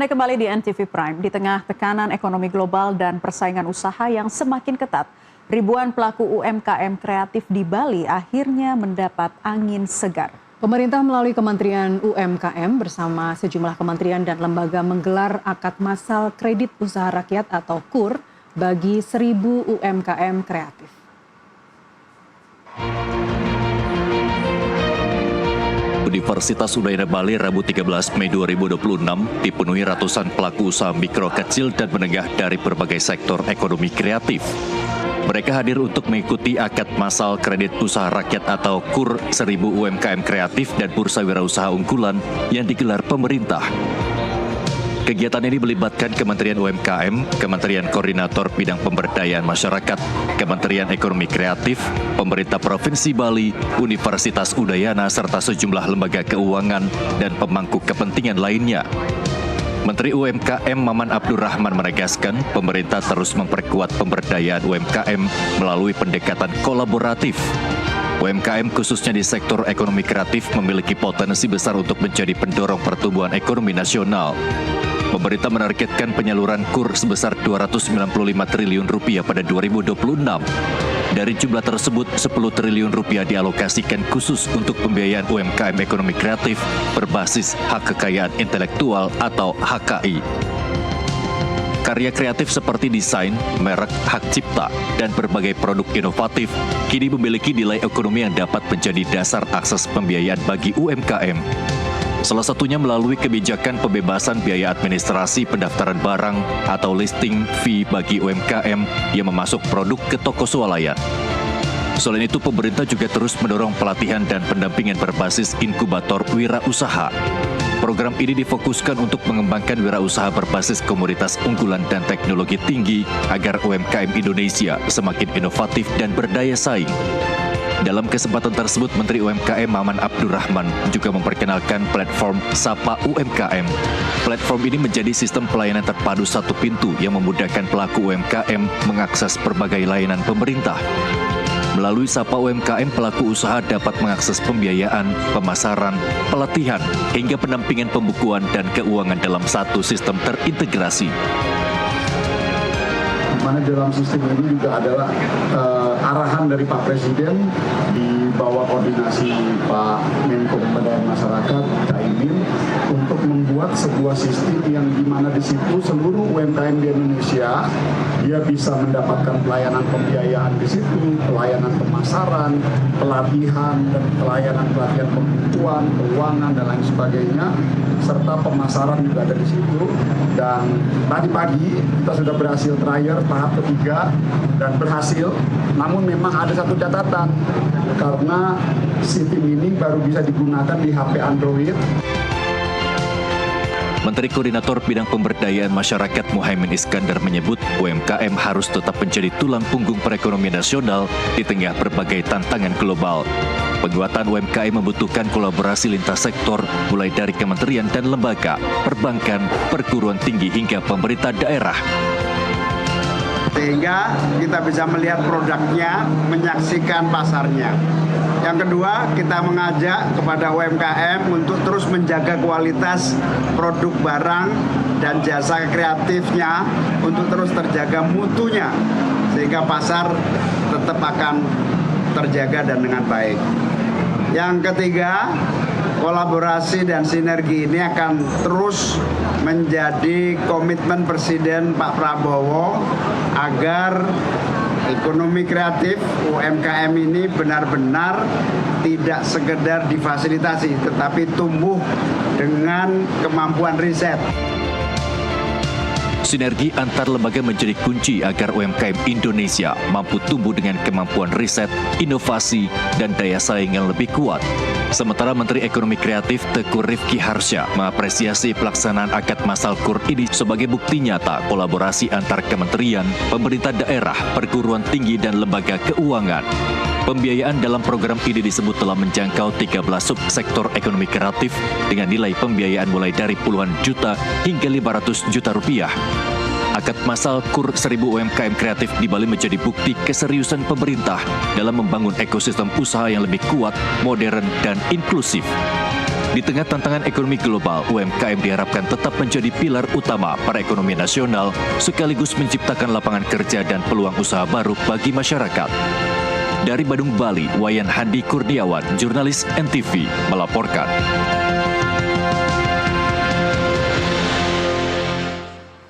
Anda kembali di NTV Prime. Di tengah tekanan ekonomi global dan persaingan usaha yang semakin ketat, ribuan pelaku UMKM kreatif di Bali akhirnya mendapat angin segar. Pemerintah melalui Kementerian UMKM bersama sejumlah kementerian dan lembaga menggelar akad massal kredit usaha rakyat atau KUR bagi 1.000 UMKM kreatif. Universitas Udayana Bali Rabu 13 Mei 2026 dipenuhi ratusan pelaku usaha mikro, kecil, dan menengah dari berbagai sektor ekonomi kreatif. Mereka hadir untuk mengikuti akad massal kredit usaha rakyat atau KUR 1.000 UMKM kreatif dan bursa wirausaha unggulan yang digelar pemerintah. Kegiatan ini melibatkan Kementerian UMKM, Kementerian Koordinator Bidang Pemberdayaan Masyarakat, Kementerian Ekonomi Kreatif, Pemerintah Provinsi Bali, Universitas Udayana, serta sejumlah lembaga keuangan dan pemangku kepentingan lainnya. Menteri UMKM Maman Abdurrahman menegaskan pemerintah terus memperkuat pemberdayaan UMKM melalui pendekatan kolaboratif. UMKM khususnya di sektor ekonomi kreatif memiliki potensi besar untuk menjadi pendorong pertumbuhan ekonomi nasional. Pemerintah menargetkan penyaluran KUR sebesar Rp295 triliun pada 2026. Dari jumlah tersebut, Rp10 triliun dialokasikan khusus untuk pembiayaan UMKM ekonomi kreatif berbasis hak kekayaan intelektual atau HKI. Karya kreatif seperti desain, merek, hak cipta, dan berbagai produk inovatif kini memiliki nilai ekonomi yang dapat menjadi dasar akses pembiayaan bagi UMKM. Salah satunya melalui kebijakan pembebasan biaya administrasi pendaftaran barang atau listing fee bagi UMKM yang memasuk produk ke toko swalayan. Selain itu, pemerintah juga terus mendorong pelatihan dan pendampingan berbasis inkubator wirausaha. Program ini difokuskan untuk mengembangkan wirausaha berbasis komoditas unggulan dan teknologi tinggi agar UMKM Indonesia semakin inovatif dan berdaya saing. Dalam kesempatan tersebut, Menteri UMKM Maman Abdurrahman juga memperkenalkan platform Sapa UMKM. Platform ini menjadi sistem pelayanan terpadu satu pintu yang memudahkan pelaku UMKM mengakses berbagai layanan pemerintah. Melalui Sapa UMKM, pelaku usaha dapat mengakses pembiayaan, pemasaran, pelatihan, hingga pendampingan pembukuan dan keuangan dalam satu sistem terintegrasi. Mana dalam sistem ini juga adalah arahan dari Pak Presiden di bawah koordinasi Pak Menko Pemberdayaan Masyarakat Caimin untuk membuat sebuah sistem yang di mana di situ seluruh UMKM di Indonesia dia bisa mendapatkan pelayanan pembiayaan di situ, pelayanan pemasaran, pelatihan dan pelayanan pembukuan, keuangan dan lain sebagainya, serta pemasaran juga ada di situ. Dan tadi pagi kita sudah berhasil trial tahap ketiga dan berhasil. Namun memang ada satu catatan karena sistem ini baru bisa digunakan di HP Android. Menteri Koordinator Bidang Pemberdayaan Masyarakat Muhaimin Iskandar menyebut UMKM harus tetap menjadi tulang punggung perekonomian nasional di tengah berbagai tantangan global. Penguatan UMKM membutuhkan kolaborasi lintas sektor, mulai dari kementerian dan lembaga, perbankan, perguruan tinggi hingga pemerintah daerah. Sehingga kita bisa melihat produknya, menyaksikan pasarnya. Yang kedua, kita mengajak kepada UMKM untuk terus menjaga kualitas produk barang dan jasa kreatifnya untuk terus terjaga mutunya, sehingga pasar tetap akan terjaga dan dengan baik. Yang ketiga, kolaborasi dan sinergi ini akan terus menjadi komitmen Presiden Pak Prabowo agar ekonomi kreatif UMKM ini benar-benar tidak sekedar difasilitasi, tetapi tumbuh dengan kemampuan riset. Sinergi antar lembaga menjadi kunci agar UMKM Indonesia mampu tumbuh dengan kemampuan riset, inovasi, dan daya saing yang lebih kuat. Sementara Menteri Ekonomi Kreatif Teuku Rifki Harsha mengapresiasi pelaksanaan akad massal KUR ini sebagai bukti nyata kolaborasi antar kementerian, pemerintah daerah, perguruan tinggi, dan lembaga keuangan. Pembiayaan dalam program ini disebut telah menjangkau 13 subsektor ekonomi kreatif dengan nilai pembiayaan mulai dari puluhan juta hingga 500 juta rupiah. Akad massal KUR 1.000 UMKM kreatif di Bali menjadi bukti keseriusan pemerintah dalam membangun ekosistem usaha yang lebih kuat, modern, dan inklusif. Di tengah tantangan ekonomi global, UMKM diharapkan tetap menjadi pilar utama perekonomian nasional sekaligus menciptakan lapangan kerja dan peluang usaha baru bagi masyarakat. Dari Badung, Bali, Wayan Handi Kurniawan, jurnalis NTV, melaporkan.